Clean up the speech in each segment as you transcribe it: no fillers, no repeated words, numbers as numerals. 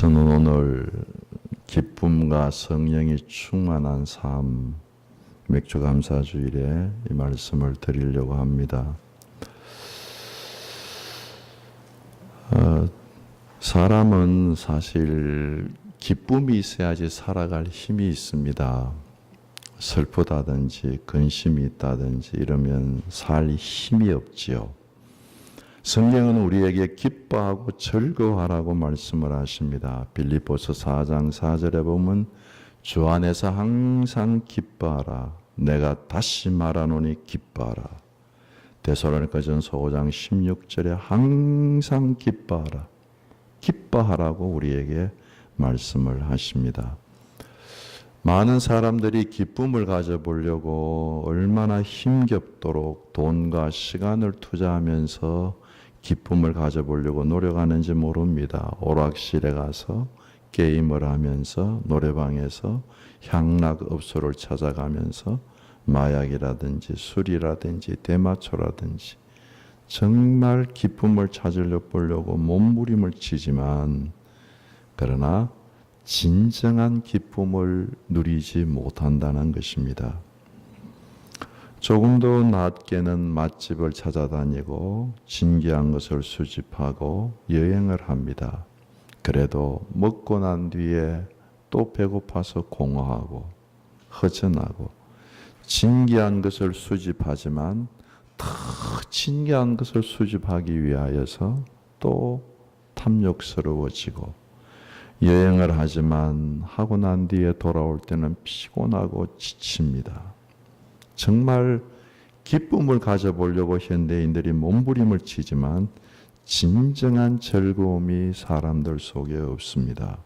저는 오늘 기쁨과 성령이 충만한 삶 맥주감사주일에 이 말씀을 드리려고 합니다. 사람은 사실 기쁨이 있어야지 살아갈 힘이 있습니다. 슬프다든지 근심이 있다든지 이러면 살 힘이 없지요. 성경은 우리에게 기뻐하고 즐거워하라고 말씀을 하십니다. 빌립보서 4장 4절에 보면 주 안에서 항상 기뻐하라. 내가 다시 말하노니 기뻐하라. 데살로니가전서 5장 16절에 항상 기뻐하라. 기뻐하라고 우리에게 말씀을 하십니다. 많은 사람들이 기쁨을 가져보려고 얼마나 힘겹도록 돈과 시간을 투자하면서 기쁨을 가져보려고 노력하는지 모릅니다. 오락실에 가서 게임을 하면서 노래방에서 향락업소를 찾아가면서 마약이라든지 술이라든지 대마초라든지 정말 기쁨을 찾으려고 몸부림을 치지만 그러나 진정한 기쁨을 누리지 못한다는 것입니다. 조금 더 낮게는 맛집을 찾아다니고 진귀한 것을 수집하고 여행을 합니다. 그래도 먹고 난 뒤에 또 배고파서 공허하고 허전하고 진귀한 것을 수집하지만 더 진귀한 것을 수집하기 위하여서 또 탐욕스러워지고 여행을 하지만 하고 난 뒤에 돌아올 때는 피곤하고 지칩니다. 정말 기쁨을 가져보려고 현대인들이 몸부림을 치지만 진정한 즐거움이 사람들 속에 없습니다.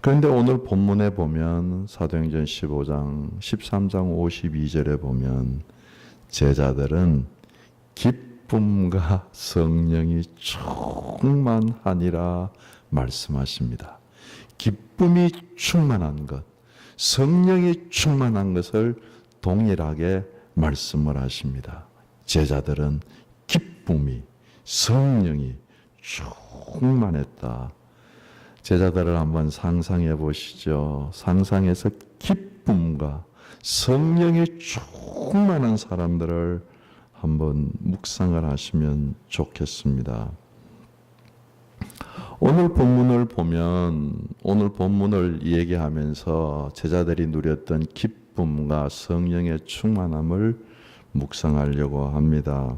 그런데 오늘 본문에 보면 사도행전 15장, 13장 52절에 보면 제자들은 기쁨과 성령이 충만하니라 말씀하십니다. 기쁨이 충만한 것, 성령이 충만한 것을 동일하게 말씀을 하십니다. 제자들은 기쁨이, 성령이 충만했다. 제자들을 한번 상상해 보시죠. 상상해서 기쁨과 성령이 충만한 사람들을 한번 묵상을 하시면 좋겠습니다. 오늘 본문을 보면 오늘 본문을 얘기하면서 제자들이 누렸던 기쁨과 성령의 충만함을 묵상하려고 합니다.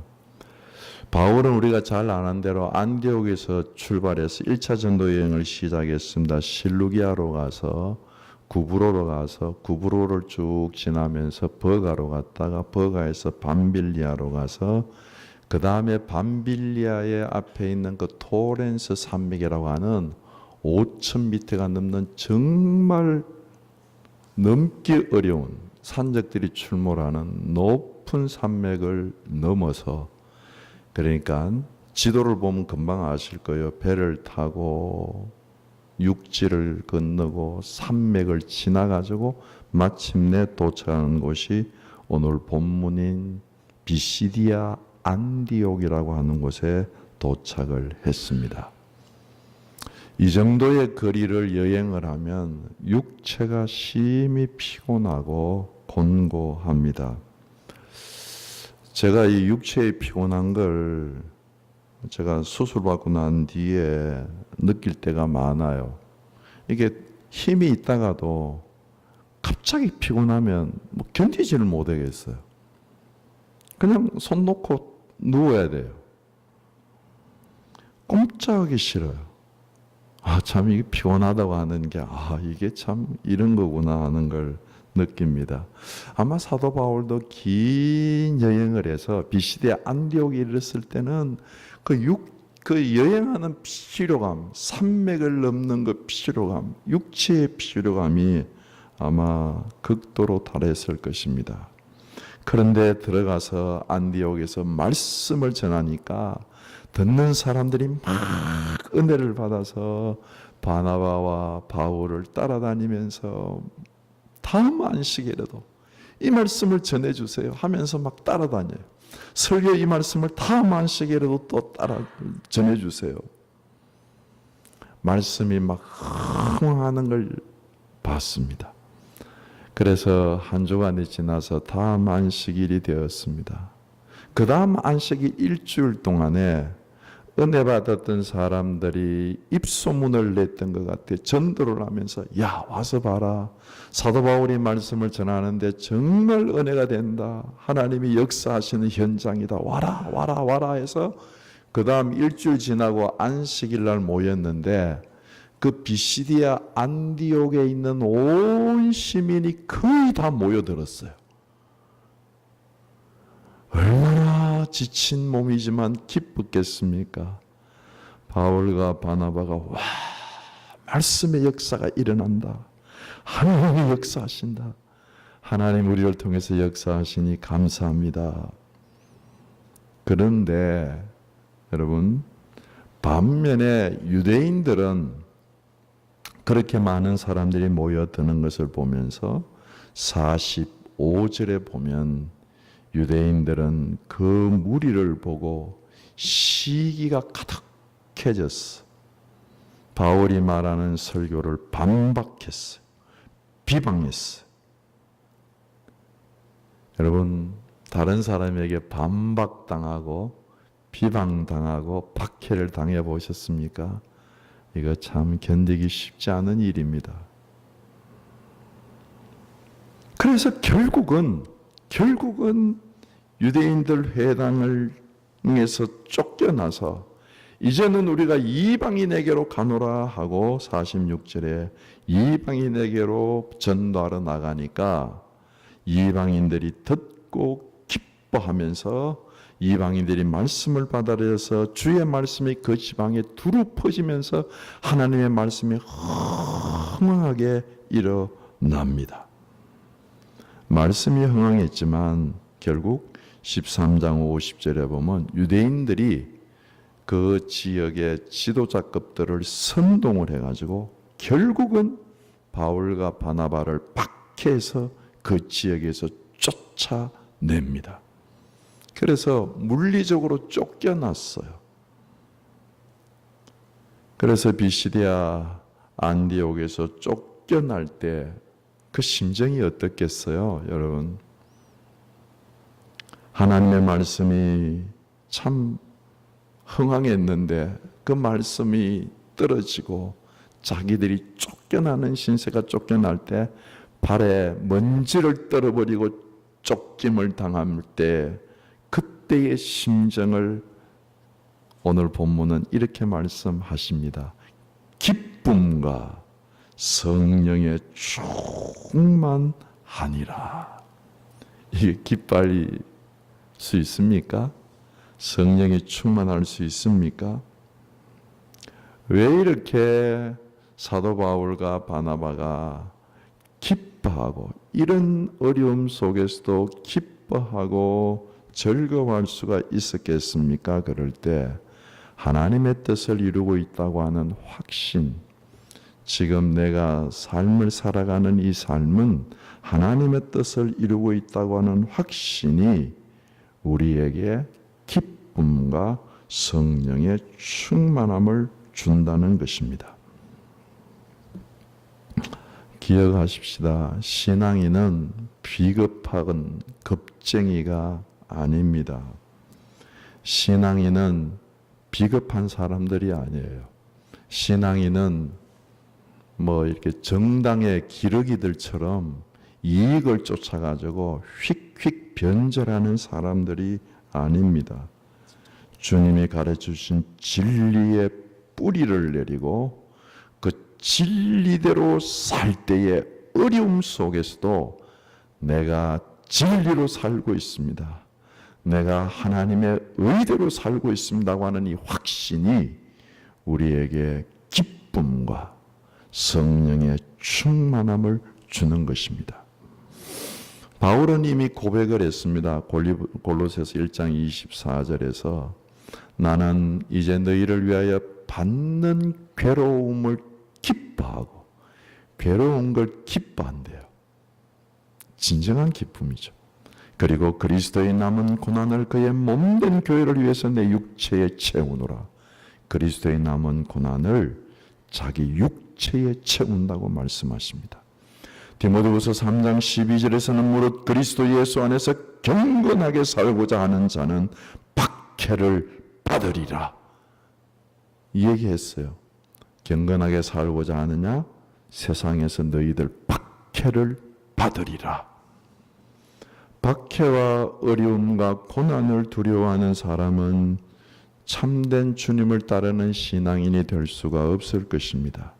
바울은 우리가 잘 아는 대로 안디옥에서 출발해서 1차 전도 여행을 시작했습니다. 실루기아로 가서 구브로로 가서 구브로를 쭉 지나면서 버가로 갔다가 버가에서 밤빌리아로 가서 그 다음에 밤빌리아의 앞에 있는 그 토렌스 산맥이라고 하는 5,000m가 넘는 정말 넘기 어려운 산적들이 출몰하는 높은 산맥을 넘어서 그러니까 지도를 보면 금방 아실 거예요. 배를 타고 육지를 건너고 산맥을 지나가지고 마침내 도착하는 곳이 오늘 본문인 비시디아 안디옥이라고 하는 곳에 도착을 했습니다. 이 정도의 거리를 여행을 하면 육체가 심히 피곤하고 곤고합니다. 제가 이 육체의 피곤한 걸 제가 수술받고 난 뒤에 느낄 때가 많아요. 이게 힘이 있다가도 갑자기 피곤하면 뭐 견디지를 못하겠어요. 그냥 손 놓고 누워야 돼요. 꼼짝하기 싫어요. 참 이게 피곤하다고 하는 게 이게 참 이런 거구나 하는 걸 느낍니다. 아마 사도 바울도 긴 여행을 해서 비시디아 안디옥에 이르렀을 때는 그 여행하는 피로감, 산맥을 넘는 그 피로감, 육체의 피로감이 아마 극도로 달했을 것입니다. 그런데 들어가서 안디옥에서 말씀을 전하니까 듣는 사람들이 막 은혜를 받아서 바나바와 바울을 따라다니면서 다음 안식일에도 이 말씀을 전해주세요 하면서 막 따라다녀요. 설교 이 말씀을 다음 안식일에도 또 따라 전해주세요. 말씀이 막 흥하는 걸 봤습니다. 그래서 한 주간이 지나서 다음 안식일이 되었습니다. 그 다음 안식일 일주일 동안에 은혜 받았던 사람들이 입소문을 냈던 것 같아요. 전도를 하면서 야 와서 봐라. 사도 바울이 말씀을 전하는데 정말 은혜가 된다. 하나님이 역사하시는 현장이다. 와라 와라 와라 해서 그 다음 일주일 지나고 안식일 날 모였는데 그 비시디아 안디옥에 있는 온 시민이 거의 다 모여들었어요. 얼마나 지친 몸이지만 기뻤겠습니까? 바울과 바나바가 와 말씀의 역사가 일어난다. 하나님이 역사하신다. 하나님 우리를 통해서 역사하시니 감사합니다. 그런데 여러분 반면에 유대인들은 그렇게 많은 사람들이 모여드는 것을 보면서 45절에 보면 유대인들은 그 무리를 보고 시기가 가득해졌어. 바울이 말하는 설교를 반박했어. 비방했어. 여러분 다른 사람에게 반박당하고 비방당하고 박해를 당해보셨습니까? 이거 참 견디기 쉽지 않은 일입니다. 그래서 결국은 유대인들 회당에서 쫓겨나서 이제는 우리가 이방인에게로 가노라 하고 46절에 이방인에게로 전도하러 나가니까 이방인들이 듣고 기뻐하면서 이방인들이 말씀을 받아들여서 주의 말씀이 그 지방에 두루 퍼지면서 하나님의 말씀이 흥황하게 일어납니다. 말씀이 흥황했지만 결국 13장 50절에 보면 유대인들이 그 지역의 지도자급들을 선동을 해가지고 결국은 바울과 바나바를 박해해서 그 지역에서 쫓아냅니다. 그래서 물리적으로 쫓겨났어요. 그래서 비시디아 안디옥에서 쫓겨날 때 그 심정이 어떻겠어요, 여러분? 하나님의 말씀이 참 흥황했는데 그 말씀이 떨어지고 자기들이 쫓겨나는 신세가 쫓겨날 때 발에 먼지를 떨어버리고 쫓김을 당할 때 그때의 심정을 오늘 본문은 이렇게 말씀하십니다. 기쁨과 성령의 충만하니라. 이게 기뻐할 수 있습니까? 성령이 충만할 수 있습니까? 왜 이렇게 사도 바울과 바나바가 기뻐하고 이런 어려움 속에서도 기뻐하고 즐거워할 수가 있었겠습니까? 그럴 때 하나님의 뜻을 이루고 있다고 하는 확신, 지금 내가 삶을 살아가는 이 삶은 하나님의 뜻을 이루고 있다고 하는 확신이 우리에게 기쁨과 성령의 충만함을 준다는 것입니다. 기억하십시다. 신앙인은 비겁한 겁쟁이가 아닙니다. 신앙인은 비겁한 사람들이 아니에요. 신앙인은 이렇게 정당의 기러기들처럼 이익을 쫓아가지고 휙휙 변절하는 사람들이 아닙니다. 주님이 가르쳐주신 진리의 뿌리를 내리고 그 진리대로 살 때의 어려움 속에서도 내가 진리로 살고 있습니다. 내가 하나님의 의대로 살고 있습니다고 하는 이 확신이 우리에게 기쁨과 성령의 충만함을 주는 것입니다. 바울은 이미 고백을 했습니다. 골로새서 1장 24절에서 나는 이제 너희를 위하여 받는 괴로움을 기뻐하고 괴로운 걸 기뻐한대요. 진정한 기쁨이죠. 그리고 그리스도의 남은 고난을 그의 몸된 교회를 위해서 내 육체에 채우노라. 그리스도의 남은 고난을 자기 육체에 채운다고 말씀하십니다. 디모데후서 3장 12절에서는 무릇 그리스도 예수 안에서 경건하게 살고자 하는 자는 박해를 받으리라 이 얘기했어요. 경건하게 살고자 하느냐? 세상에서 너희들 박해를 받으리라. 박해와 어려움과 고난을 두려워하는 사람은 참된 주님을 따르는 신앙인이 될 수가 없을 것입니다.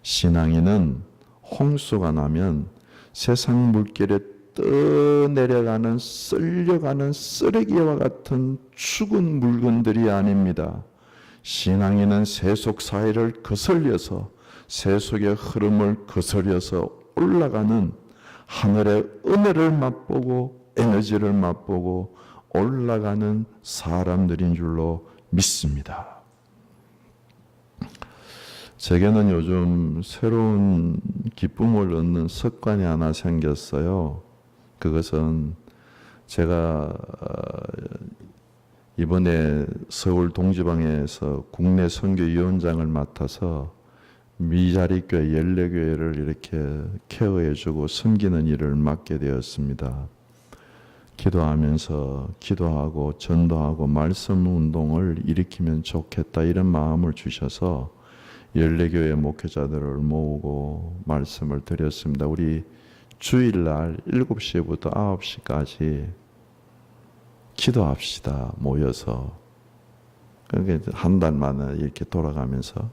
신앙인은 홍수가 나면 세상 물결에 떠내려가는 쓸려가는 쓰레기와 같은 죽은 물건들이 아닙니다. 신앙인은 세속 사회를 거슬려서 세속의 흐름을 거슬려서 올라가는 하늘의 은혜를 맛보고 에너지를 맛보고 올라가는 사람들인 줄로 믿습니다. 제게는 요즘 새로운 기쁨을 얻는 습관이 하나 생겼어요. 그것은 제가 이번에 서울 동지방에서 국내 선교위원장을 맡아서 미자리교회 14교회를 이렇게 케어해주고 섬기는 일을 맡게 되었습니다. 기도하면서 기도하고 전도하고 말씀 운동을 일으키면 좋겠다 이런 마음을 주셔서 14교회 목회자들을 모으고 말씀을 드렸습니다. 우리 주일날 7시부터 9시까지 기도합시다. 모여서. 그게 한 달 만에 이렇게 돌아가면서.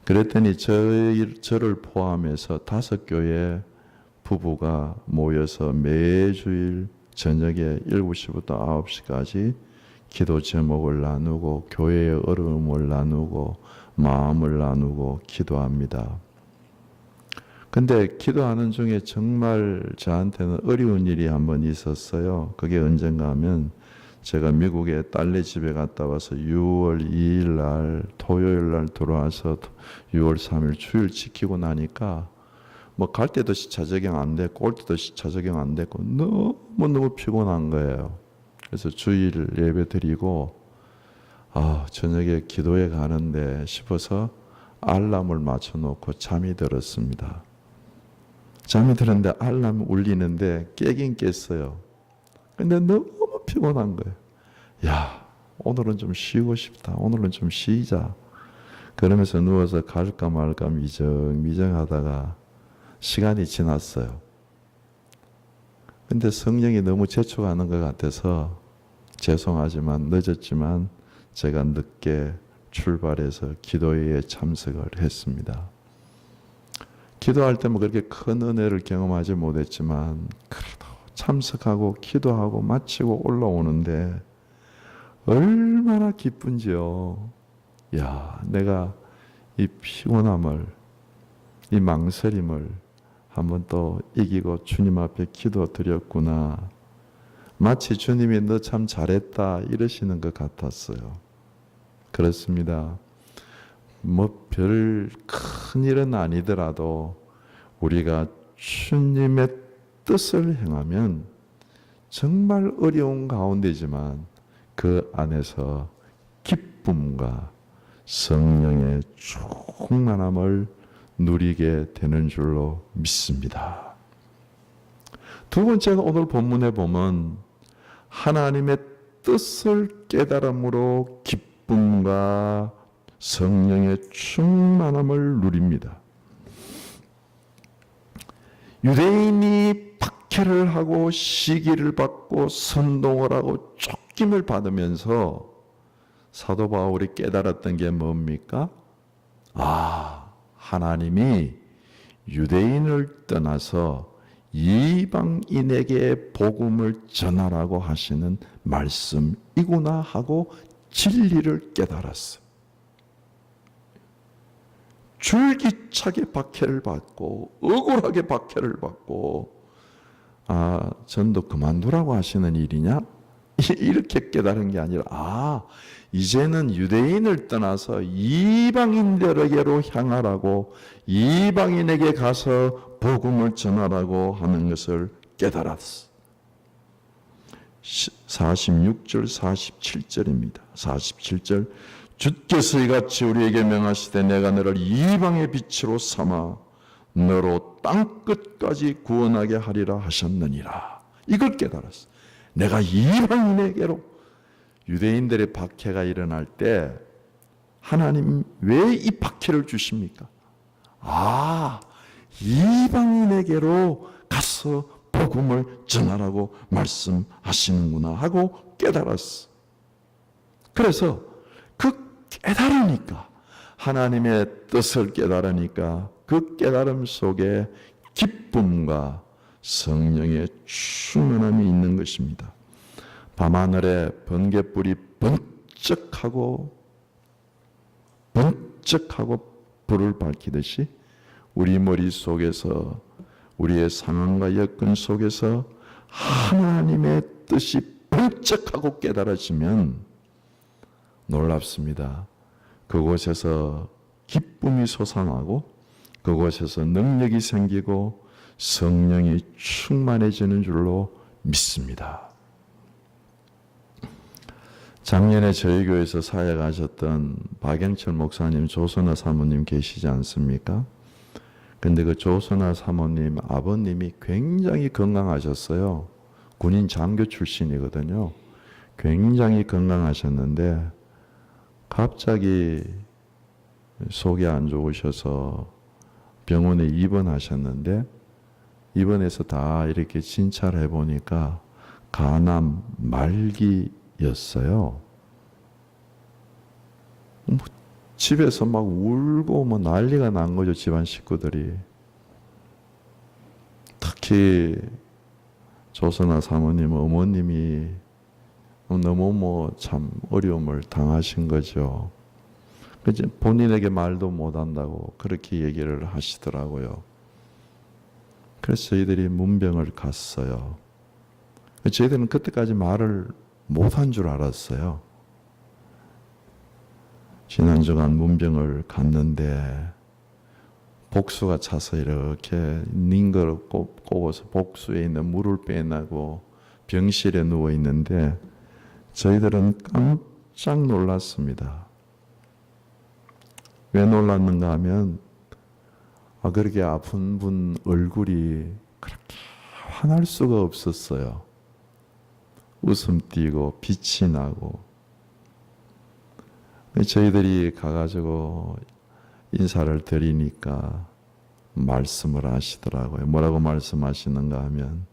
그랬더니 저를 포함해서 5교회 부부가 모여서 매주일 저녁에 7시부터 9시까지 기도 제목을 나누고 교회의 어려움을 나누고 마음을 나누고 기도합니다. 근데 기도하는 중에 정말 저한테는 어려운 일이 한번 있었어요. 그게 언젠가 하면 제가 미국에 딸네 집에 갔다 와서 6월 2일 날 토요일 날 들어와서 6월 3일 주일 지키고 나니까 뭐 갈 때도 시차 적용 안 됐고 올 때도 시차 적용 안 됐고 너무 피곤한 거예요. 그래서 주일 예배 드리고 저녁에 기도에 가는데 싶어서 알람을 맞춰놓고 잠이 들었습니다. 잠이 들었는데 알람이 울리는데 깨긴 깼어요. 근데 너무 피곤한 거예요. 야, 오늘은 좀 쉬고 싶다. 오늘은 좀 쉬자. 그러면서 누워서 갈까 말까 미정하다가 시간이 지났어요. 근데 성령이 너무 재촉하는 것 같아서 죄송하지만 늦었지만 제가 늦게 출발해서 기도회에 참석을 했습니다. 기도할 때 뭐 그렇게 큰 은혜를 경험하지 못했지만 그래도 참석하고 기도하고 마치고 올라오는데 얼마나 기쁜지요. 야, 내가 이 피곤함을, 이 망설임을 한번 또 이기고 주님 앞에 기도드렸구나. 마치 주님이 너 참 잘했다 이러시는 것 같았어요. 그렇습니다. 뭐 별 큰 일은 아니더라도 우리가 주님의 뜻을 행하면 정말 어려운 가운데지만 그 안에서 기쁨과 성령의 충만함을 누리게 되는 줄로 믿습니다. 두 번째가 오늘 본문에 보면 하나님의 뜻을 깨달음으로 기쁨과 성령의 충만함을 누립니다. 유대인이 박해를 하고 시기를 받고 선동을 하고 쫓김을 받으면서 사도 바울이 깨달았던 게 뭡니까? 하나님이 유대인을 떠나서 이방인에게 복음을 전하라고 하시는 말씀이구나 하고 진리를 깨달았어요. 줄기차게 박해를 받고 억울하게 박해를 받고 전도 그만두라고 하시는 일이냐? 이렇게 깨달은 게 아니라 이제는 유대인을 떠나서 이방인들에게로 향하라고 이방인에게 가서 복음을 전하라고 하는 것을 깨달았어. 46절 47절입니다. 47절 주께서 이같이 우리에게 명하시되 내가 너를 이방의 빛으로 삼아 너로 땅끝까지 구원하게 하리라 하셨느니라. 이걸 깨달았어. 내가 이방인에게로. 유대인들의 박해가 일어날 때 하나님 왜 이 박해를 주십니까? 이방인에게로 가서 복음을 전하라고 말씀하시는구나 하고 깨달았어. 그래서 그 깨달으니까, 하나님의 뜻을 깨달으니까 그 깨달음 속에 기쁨과 성령의 충만함이 있는 것입니다. 밤하늘에 번갯불이 번쩍하고 불을 밝히듯이 우리 머릿속에서, 우리의 상황과 여건 속에서 하나님의 뜻이 번쩍하고 깨달아지면 놀랍습니다. 그곳에서 기쁨이 솟아나고 그곳에서 능력이 생기고 성령이 충만해지는 줄로 믿습니다. 작년에 저희 교회에서 사역하셨던 박영철 목사님, 조선아 사모님 계시지 않습니까? 근데 그 조선아 사모님 아버님이 굉장히 건강하셨어요. 군인 장교 출신이거든요. 굉장히 건강하셨는데 갑자기 속이 안 좋으셔서 병원에 입원하셨는데, 입원해서 다 이렇게 진찰해 보니까 간암 말기였어요. 집에서 막 울고 난리가 난 거죠, 집안 식구들이. 특히 조선아 사모님 어머님이 너무 참 어려움을 당하신 거죠. 본인에게 말도 못한다고 그렇게 얘기를 하시더라고요. 그래서 저희들이 문병을 갔어요. 저희들은 그때까지 말을 못한 줄 알았어요. 지난주간 문병을 갔는데 복수가 차서 이렇게 닝거를 꼽아서 복수에 있는 물을 빼내고 병실에 누워 있는데 저희들은 깜짝 놀랐습니다. 왜 놀랐는가 하면 그렇게 아픈 분 얼굴이 그렇게 환할 수가 없었어요. 웃음 띄고 빛이 나고. 저희들이 가가지고 인사를 드리니까 말씀을 하시더라고요. 뭐라고 말씀하시는가 하면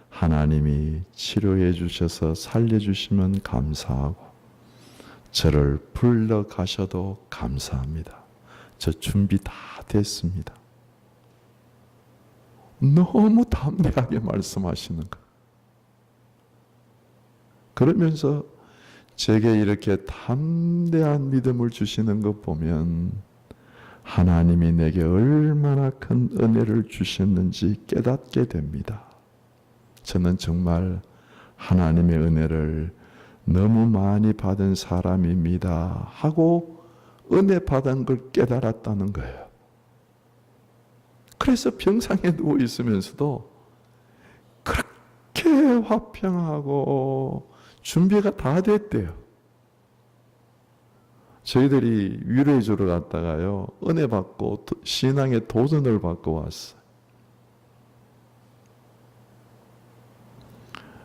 하나님이 치료해 주셔서 살려주시면 감사하고 저를 불러 가셔도 감사합니다. 저 준비 다 됐습니다. 너무 담대하게 말씀하시는 거. 그러면서 제게 이렇게 담대한 믿음을 주시는 것 보면 하나님이 내게 얼마나 큰 은혜를 주셨는지 깨닫게 됩니다. 저는 정말 하나님의 은혜를 너무 많이 받은 사람입니다 하고 은혜 받은 걸 깨달았다는 거예요. 그래서 병상에 누워 있으면서도 그렇게 화평하고 준비가 다 됐대요. 저희들이 위로해 주러 갔다가요, 은혜 받고 신앙의 도전을 받고 왔어요.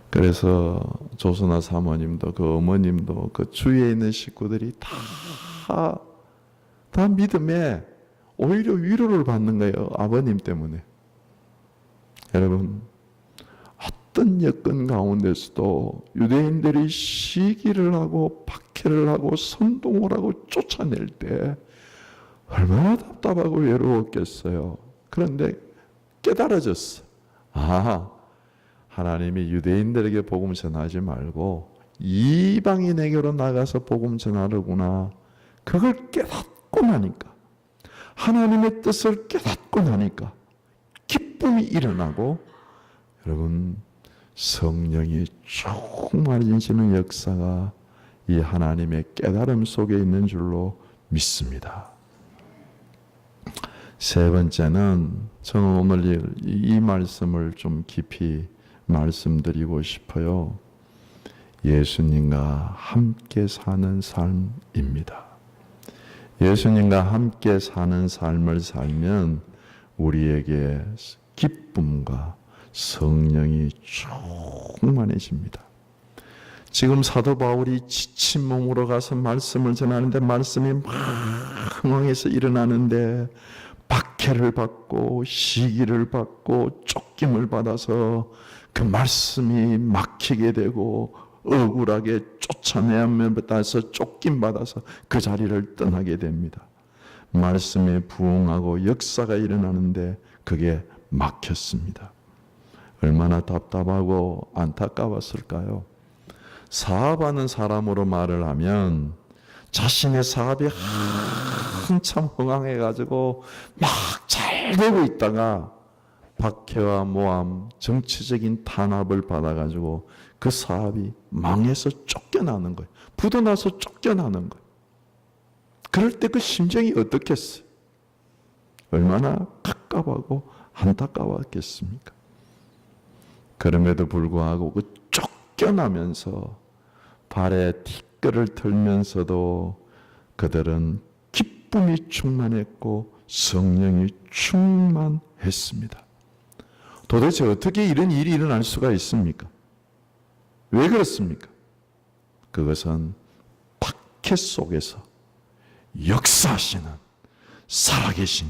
그래서 조선아 사모님도 그 어머님도 그 주위에 있는 식구들이 다 믿음에 오히려 위로를 받는 거예요. 아버님 때문에. 여러분, 어떤 여건 가운데서도 유대인들이 시기를 하고 박해를 하고 선동을 하고 쫓아낼 때 얼마나 답답하고 외로웠겠어요. 그런데 깨달아졌어. 하나님이 유대인들에게 복음 전하지 말고 이방인에게로 나가서 복음 전하려구나. 그걸 깨닫고 나니까, 하나님의 뜻을 깨닫고 나니까 기쁨이 일어나고, 여러분, 성령이 충만해지는 역사가 이 하나님의 깨달음 속에 있는 줄로 믿습니다. 세 번째는, 저는 오늘 이 말씀을 좀 깊이 말씀드리고 싶어요. 예수님과 함께 사는 삶입니다. 예수님과 함께 사는 삶을 살면 우리에게 기쁨과 성령이 충만해집니다. 지금 사도 바울이 지친 몸으로 가서 말씀을 전하는데 말씀이 막 흥황해서 일어나는데 박해를 받고 시기를 받고 쫓김을 받아서 그 말씀이 막히게 되고 억울하게 쫓아내면 받아서 쫓김 받아서 그 자리를 떠나게 됩니다. 말씀에 부응하고 역사가 일어나는데 그게 막혔습니다. 얼마나 답답하고 안타까웠을까요? 사업하는 사람으로 말을 하면 자신의 사업이 한참 흥황해가지고 막 잘 되고 있다가 박해와 모함, 정치적인 탄압을 받아가지고 그 사업이 망해서 쫓겨나는 거예요. 부도나서 쫓겨나는 거예요. 그럴 때 그 심정이 어떻겠어요? 얼마나 갑갑하고 안타까웠겠습니까? 그럼에도 불구하고 그 쫓겨나면서 발에 티끌을 털면서도 그들은 기쁨이 충만했고 성령이 충만했습니다. 도대체 어떻게 이런 일이 일어날 수가 있습니까? 왜 그렇습니까? 그것은 박해 속에서 역사하시는 살아계신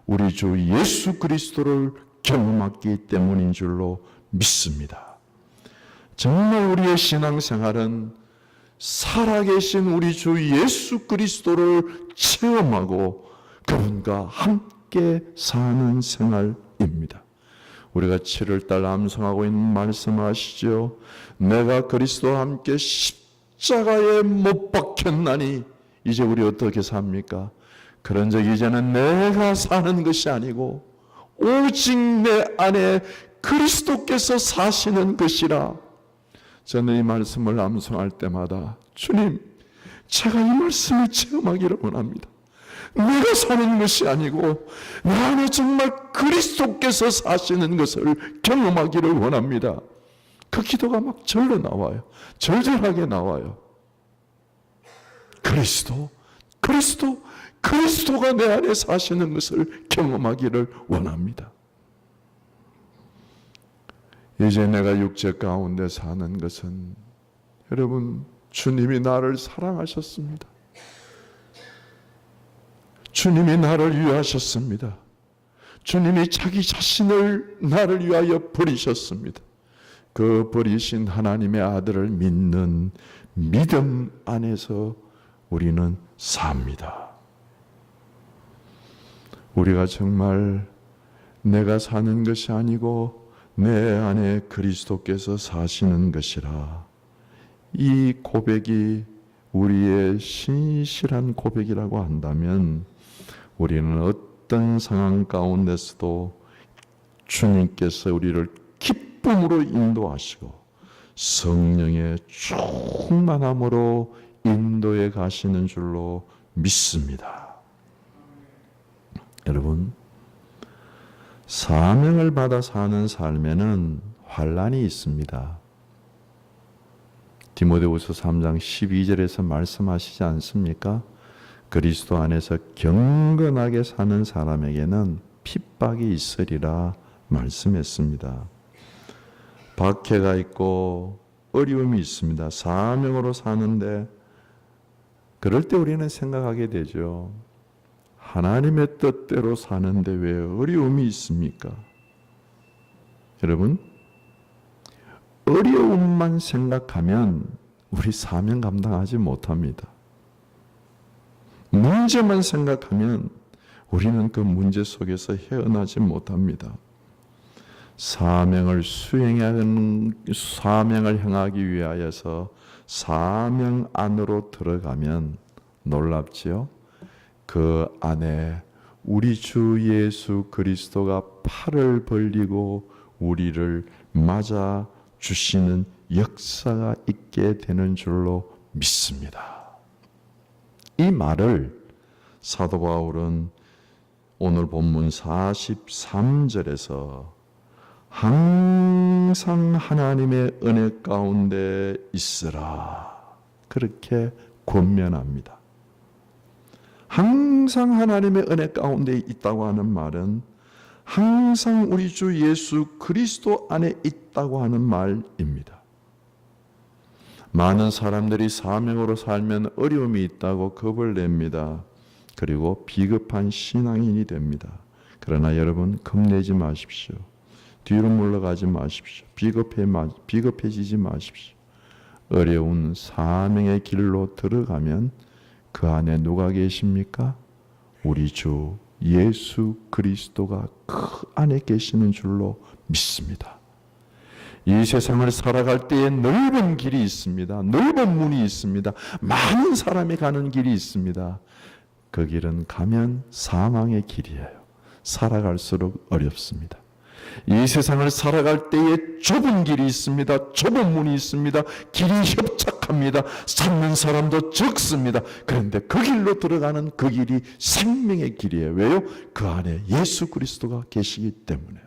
우리 주 예수 그리스도를 경험했기 때문인 줄로 믿습니다. 정말 우리의 신앙생활은 살아계신 우리 주 예수 그리스도를 체험하고 그분과 함께 사는 생활입니다. 우리가 7월달 암송하고 있는 말씀 아시죠? 내가 그리스도와 함께 십자가에 못 박혔나니 이제 우리 어떻게 삽니까? 그런즉 이제는 내가 사는 것이 아니고 오직 내 안에 그리스도께서 사시는 것이라. 저는 이 말씀을 암송할 때마다 주님, 제가 이 말씀을 체험하기를 원합니다. 내가 사는 것이 아니고 내 안에 정말 그리스도께서 사시는 것을 경험하기를 원합니다. 그 기도가 막 절로 나와요. 절절하게 나와요. 그리스도가 내 안에 사시는 것을 경험하기를 원합니다. 이제 내가 육체 가운데 사는 것은 여러분, 주님이 나를 사랑하셨습니다. 주님이 나를 위하셨습니다. 주님이 자기 자신을 나를 위하여 버리셨습니다. 그 버리신 하나님의 아들을 믿는 믿음 안에서 우리는 삽니다. 우리가 정말 내가 사는 것이 아니고 내 안에 그리스도께서 사시는 것이라, 이 고백이 우리의 신실한 고백이라고 한다면 우리는 어떤 상황 가운데서도 주님께서 우리를 기쁨으로 인도하시고 성령의 충만함으로 인도해 가시는 줄로 믿습니다. 여러분, 사명을 받아 사는 삶에는 환난이 있습니다. 디모데후서 3장 12절에서 말씀하시지 않습니까? 그리스도 안에서 경건하게 사는 사람에게는 핍박이 있으리라 말씀했습니다. 박해가 있고 어려움이 있습니다. 사명으로 사는데 그럴 때 우리는 생각하게 되죠. 하나님의 뜻대로 사는데 왜 어려움이 있습니까? 여러분, 어려움만 생각하면 우리 사명 감당하지 못합니다. 문제만 생각하면 우리는 그 문제 속에서 헤어나지 못합니다. 사명을 행하기 위하여서 사명 안으로 들어가면 놀랍지요? 그 안에 우리 주 예수 그리스도가 팔을 벌리고 우리를 맞아 주시는 역사가 있게 되는 줄로 믿습니다. 이 말을 사도 바울은 오늘 본문 43절에서 항상 하나님의 은혜 가운데 있으라, 그렇게 권면합니다. 항상 하나님의 은혜 가운데 있다고 하는 말은 항상 우리 주 예수 그리스도 안에 있다고 하는 말입니다. 많은 사람들이 사명으로 살면 어려움이 있다고 겁을 냅니다. 그리고 비겁한 신앙인이 됩니다. 그러나 여러분, 겁내지 마십시오. 뒤로 물러가지 마십시오. 비겁해지지 마십시오. 어려운 사명의 길로 들어가면 그 안에 누가 계십니까? 우리 주 예수 그리스도가 그 안에 계시는 줄로 믿습니다. 이 세상을 살아갈 때에 넓은 길이 있습니다. 넓은 문이 있습니다. 많은 사람이 가는 길이 있습니다. 그 길은 가면 사망의 길이에요. 살아갈수록 어렵습니다. 이 세상을 살아갈 때에 좁은 길이 있습니다. 좁은 문이 있습니다. 길이 협착합니다. 찾는 사람도 적습니다. 그런데 그 길로 들어가는 그 길이 생명의 길이에요. 왜요? 그 안에 예수 그리스도가 계시기 때문에.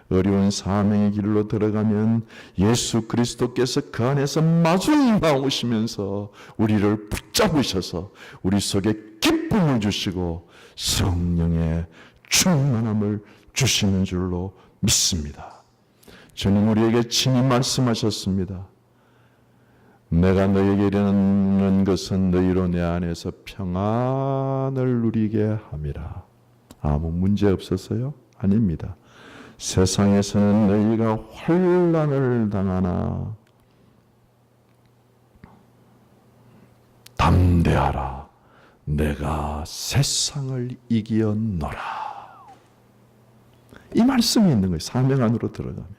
어려운 사명의 길로 들어가면 예수 그리스도께서 그 안에서 마주 나오시면서 우리를 붙잡으셔서 우리 속에 기쁨을 주시고 성령의 충만함을 주시는 줄로 믿습니다. 주님 우리에게 친히 말씀하셨습니다. 내가 너에게 이르는 것은 너희로 내 안에서 평안을 누리게 함이라. 아무 문제 없었어요? 아닙니다. 세상에서는 너희가 환난을 당하나 담대하라. 내가 세상을 이기었노라. 이 말씀이 있는 거예요. 사명 안으로 들어가면.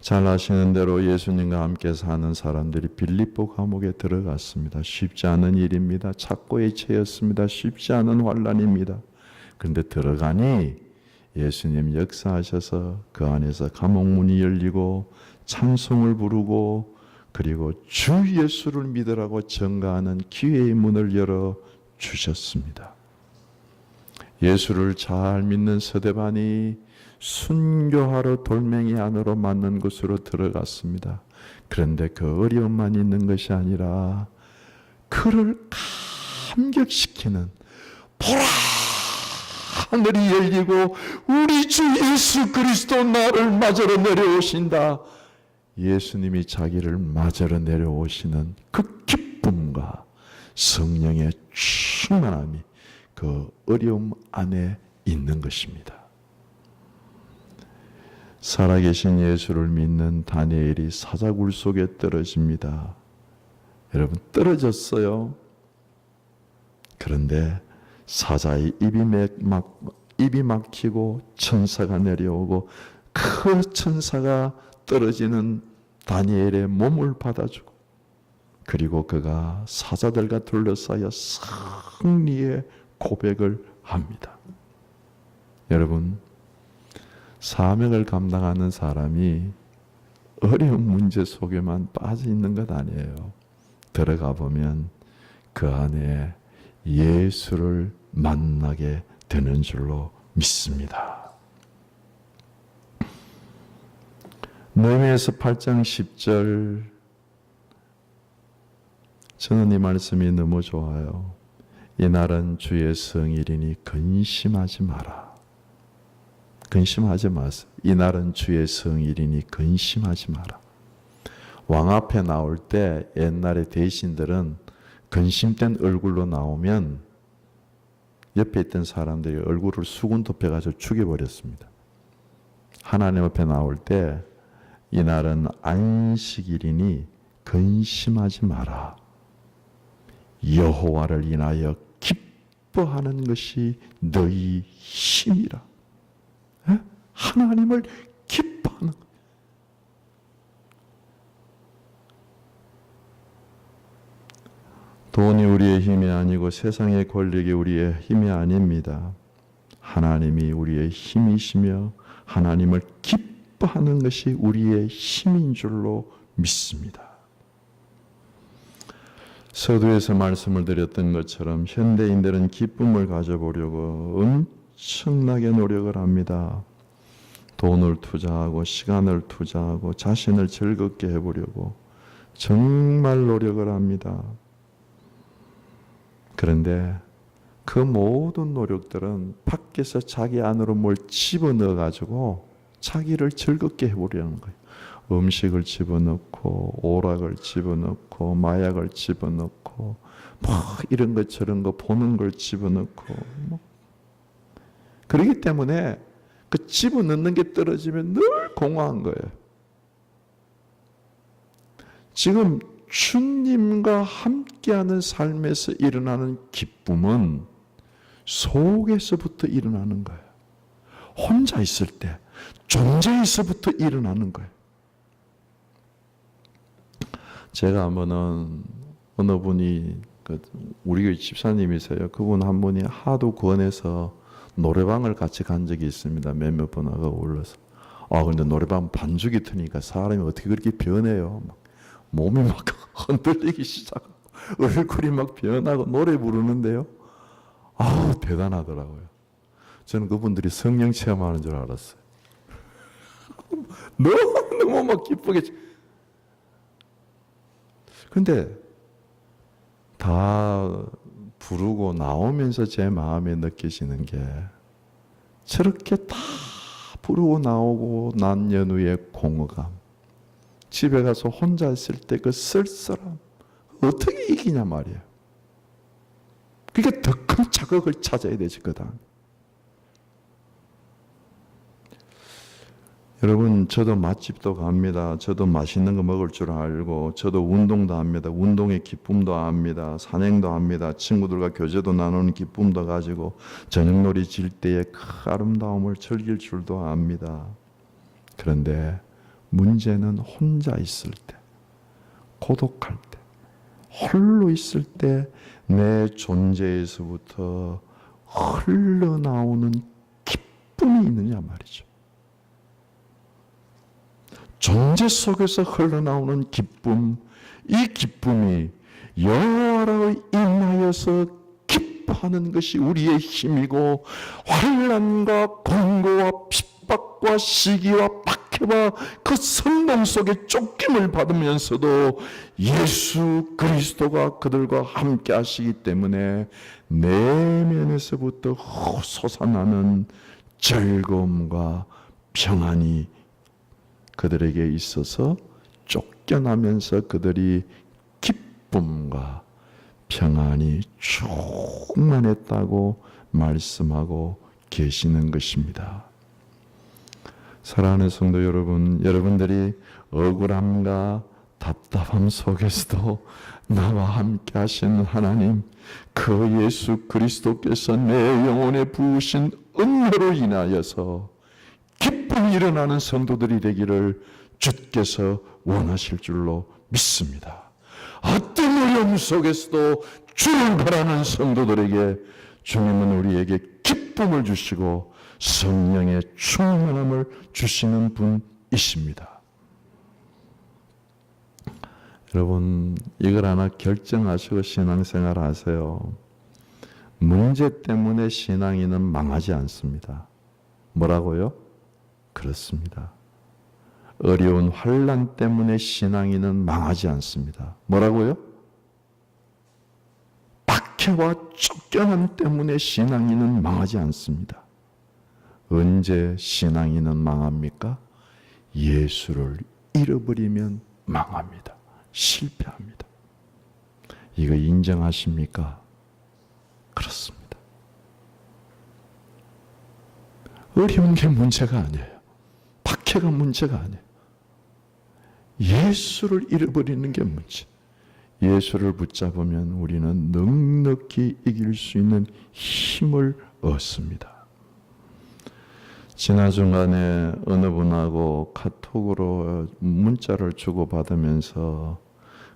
잘 아시는 대로 예수님과 함께 사는 사람들이 빌립보 감옥에 들어갔습니다. 쉽지 않은 일입니다. 착고에 처했습니다. 쉽지 않은 환난입니다. 그런데 들어가니 예수님 역사하셔서 그 안에서 감옥문이 열리고 찬송을 부르고 그리고 주 예수를 믿으라고 전가하는 기회의 문을 열어 주셨습니다. 예수를 잘 믿는 서대반이 순교하러 돌멩이 안으로 맞는 곳으로 들어갔습니다. 그런데 그 어려움만 있는 것이 아니라 그를 감격시키는 보라 하늘이 열리고 우리 주 예수 그리스도 나를 맞으러 내려오신다. 예수님이 자기를 맞으러 내려오시는 그 기쁨과 성령의 충만함이 그 어려움 안에 있는 것입니다. 살아계신 예수를 믿는 다니엘이 사자굴 속에 떨어집니다. 여러분 떨어졌어요. 그런데 사자의 입이 막히고 천사가 내려오고 그 천사가 떨어지는 다니엘의 몸을 받아주고 그리고 그가 사자들과 둘러싸여 승리의 고백을 합니다. 여러분 사명을 감당하는 사람이 어려운 문제 속에만 빠져 있는 것 아니에요. 들어가 보면 그 안에 예수를 만나게 되는 줄로 믿습니다. 느헤미야서 8장 10절 저는 이 말씀이 너무 좋아요. 이날은 주의 성일이니 근심하지 마라. 근심하지 마세요. 이날은 주의 성일이니 근심하지 마라. 왕 앞에 나올 때 옛날에 대신들은 근심된 얼굴로 나오면 옆에 있던 사람들이 얼굴을 수군 덮여가지고 죽여버렸습니다. 하나님 앞에 나올 때 이날은 안식일이니 근심하지 마라. 여호와를 인하여 기뻐하는 것이 너희 힘이라. 하나님을 기뻐하는 것. 돈이 우리의 힘이 아니고 세상의 권력이 우리의 힘이 아닙니다. 하나님이 우리의 힘이시며 하나님을 기뻐하는 것이 우리의 힘인 줄로 믿습니다. 서두에서 말씀을 드렸던 것처럼 현대인들은 기쁨을 가져보려고 엄청나게 노력을 합니다. 돈을 투자하고 시간을 투자하고 자신을 즐겁게 해보려고 정말 노력을 합니다. 그런데 그 모든 노력들은 밖에서 자기 안으로 뭘 집어넣어 가지고 자기를 즐겁게 해보려는 거예요. 음식을 집어넣고 오락을 집어넣고 마약을 집어넣고 뭐 이런 것 저런 거 보는 걸 집어넣고 뭐. 그렇기 때문에 그 집어넣는 게 떨어지면 늘 공허한 거예요. 지금 주님과 함께하는 삶에서 일어나는 기쁨은 속에서부터 일어나는 거예요. 혼자 있을 때 존재에서부터 일어나는 거예요. 제가 한번은 어느 분이 우리 교회 집사님이세요. 그분 한 분이 하도 권해서 노래방을 같이 간 적이 있습니다. 몇몇 분하고 어울러서. 근데 노래방 반죽이 트니까 사람이 어떻게 그렇게 변해요. 막 몸이 막 흔들리기 시작하고 얼굴이 막 변하고 노래 부르는데요. 대단하더라고요. 저는 그분들이 성령 체험하는 줄 알았어요. 너무 막 기쁘게. 근데 다 부르고 나오면서 제 마음에 느껴지는 게 저렇게 다 부르고 나오고 난 연후의 공허감, 집에 가서 혼자 있을 때 그 쓸쓸함 어떻게 이기냐 말이에요. 그게 더 큰 자극을 찾아야 되지 그 다음. 여러분, 저도 맛집도 갑니다. 저도 맛있는 거 먹을 줄 알고, 저도 운동도 합니다. 운동의 기쁨도 압니다. 산행도 합니다. 친구들과 교제도 나누는 기쁨도 가지고 저녁놀이 질 때의 그 아름다움을 즐길 줄도 압니다. 그런데 문제는 혼자 있을 때, 고독할 때, 홀로 있을 때 내 존재에서부터 흘러나오는 기쁨이 있느냐 말이죠. 존재 속에서 흘러나오는 기쁨, 이 기쁨이 여호와로 인하여서 기뻐하는 것이 우리의 힘이고, 환난과 공고와 핍박과 시기와 박해와 그 선동 속에 쫓김을 받으면서도 예수 그리스도가 그들과 함께 하시기 때문에 내면에서부터 솟아나는 즐거움과 평안이 그들에게 있어서 쫓겨나면서 그들이 기쁨과 평안이 충만했다고 말씀하고 계시는 것입니다. 사랑하는 성도 여러분, 여러분들이 억울함과 답답함 속에서도 나와 함께 하시는 하나님, 그 예수 그리스도께서 내 영혼에 부으신 은혜로 인하여서 기쁨이 일어나는 성도들이 되기를 주께서 원하실 줄로 믿습니다. 어떤 어려움 속에서도 주를 바라는 성도들에게 주님은 우리에게 기쁨을 주시고 성령의 충만함을 주시는 분이십니다. 여러분, 이걸 하나 결정하시고 신앙생활 하세요. 문제 때문에 신앙인은 망하지 않습니다. 뭐라고요? 그렇습니다. 어려운 환난 때문에 신앙인은 망하지 않습니다. 뭐라고요? 박해와 쫓겨남 때문에 신앙인은 망하지 않습니다. 언제 신앙인은 망합니까? 예수를 잃어버리면 망합니다. 실패합니다. 이거 인정하십니까? 그렇습니다. 어려운 게 문제가 아니에요. 박해가 문제가 아니에요. 예수를 잃어버리는 게 문제. 예수를 붙잡으면 우리는 넉넉히 이길 수 있는 힘을 얻습니다. 지난 주간에 어느 분하고 카톡으로 문자를 주고받으면서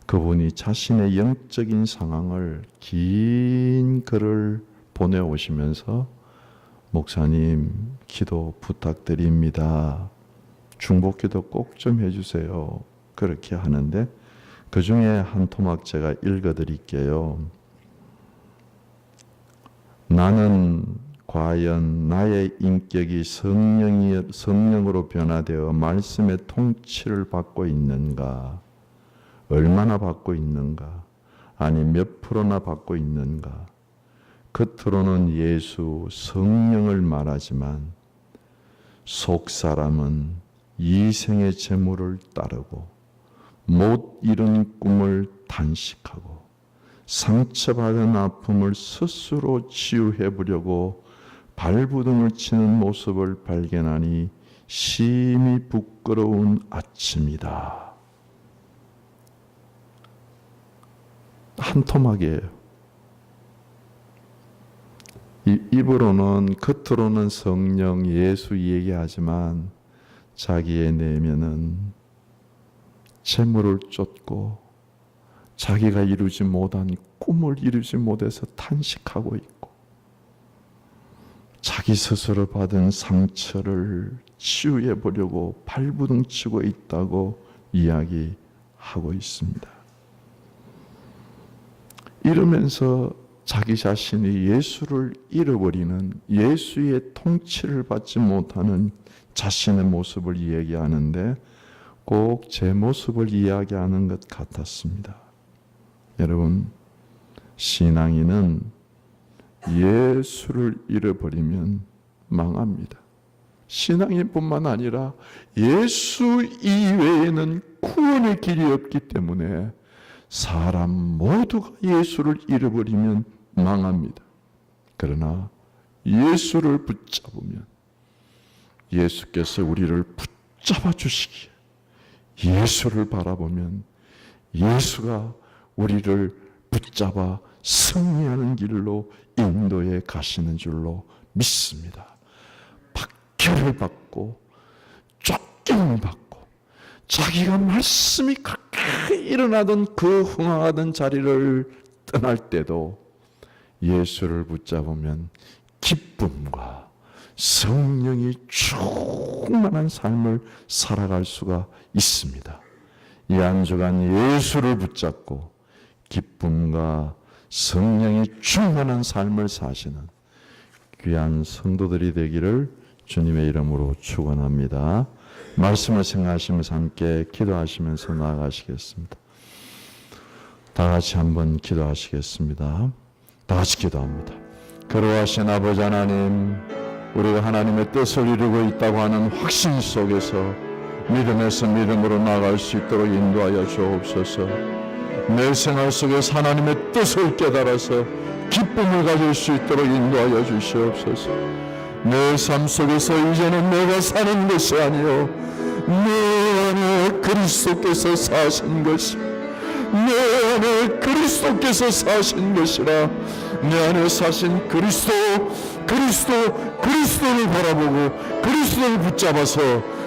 그분이 자신의 영적인 상황을 긴 글을 보내오시면서 목사님 기도 부탁드립니다. 중보기도 꼭 좀 해주세요. 그렇게 하는데 그 중에 한 토막 제가 읽어드릴게요. 나는 과연 나의 인격이 성령으로 변화되어 말씀의 통치를 받고 있는가? 얼마나 받고 있는가? 아니 몇 프로나 받고 있는가? 겉으로는 예수, 성령을 말하지만 속 사람은 이생의 재물을 따르고 못 이룬 꿈을 단식하고 상처받은 아픔을 스스로 치유해 보려고 발부둥을 치는 모습을 발견하니 심히 부끄러운 아침이다. 한 토막이에요. 입으로는 겉으로는 성령 예수 얘기하지만 자기의 내면은 재물을 쫓고 자기가 이루지 못한 꿈을 이루지 못해서 탄식하고 있고 자기 스스로 받은 상처를 치유해 보려고 발부둥 치고 있다고 이야기하고 있습니다. 이러면서 자기 자신이 예수를 잃어버리는, 예수의 통치를 받지 못하는 자신의 모습을 이야기하는데 꼭 제 모습을 이야기하는 것 같았습니다. 여러분, 신앙인은 예수를 잃어버리면 망합니다. 신앙인뿐만 아니라 예수 이외에는 구원의 길이 없기 때문에 사람 모두가 예수를 잃어버리면 망합니다. 그러나 예수를 붙잡으면 예수께서 우리를 붙잡아 주시기에 예수를 바라보면 예수가 우리를 붙잡아 승리하는 길로 인도해 가시는 줄로 믿습니다. 박해를 받고 쫓김을 받고 자기가 말씀이 가까이 일어나던 그 흥황하던 자리를 떠날 때도 예수를 붙잡으면 기쁨과 성령이 충만한 삶을 살아갈 수가 있습니다. 이 한 주간 예수를 붙잡고 기쁨과 성령이 충만한 삶을 사시는 귀한 성도들이 되기를 주님의 이름으로 축원합니다. 말씀을 생각하시면서 함께 기도하시면서 나아가시겠습니다. 다 같이 한번 기도하시겠습니다. 다 같이 기도합니다. 거룩하신 아버지 하나님, 우리가 하나님의 뜻을 이루고 있다고 하는 확신 속에서 믿음에서 믿음으로 나아갈 수 있도록 인도하여 주옵소서. 내 생활 속에서 하나님의 뜻을 깨달아서 기쁨을 가질 수 있도록 인도하여 주시옵소서. 내 삶 속에서 이제는 내가 사는 것이 아니요 내 안에 그리스도께서 사신 것이, 내 안에 그리스도께서 사신 것이라. 내 안에 사신 그리스도를 바라보고 그리스도를 붙잡아서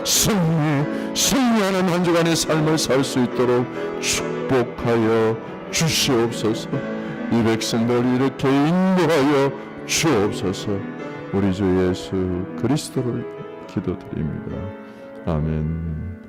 승리하는 한 주간의 삶을 살 수 있도록 축복하여 주시옵소서. 이 백성들 이렇게 인도하여 주옵소서. 우리 주 예수 그리스도를 기도드립니다. 아멘.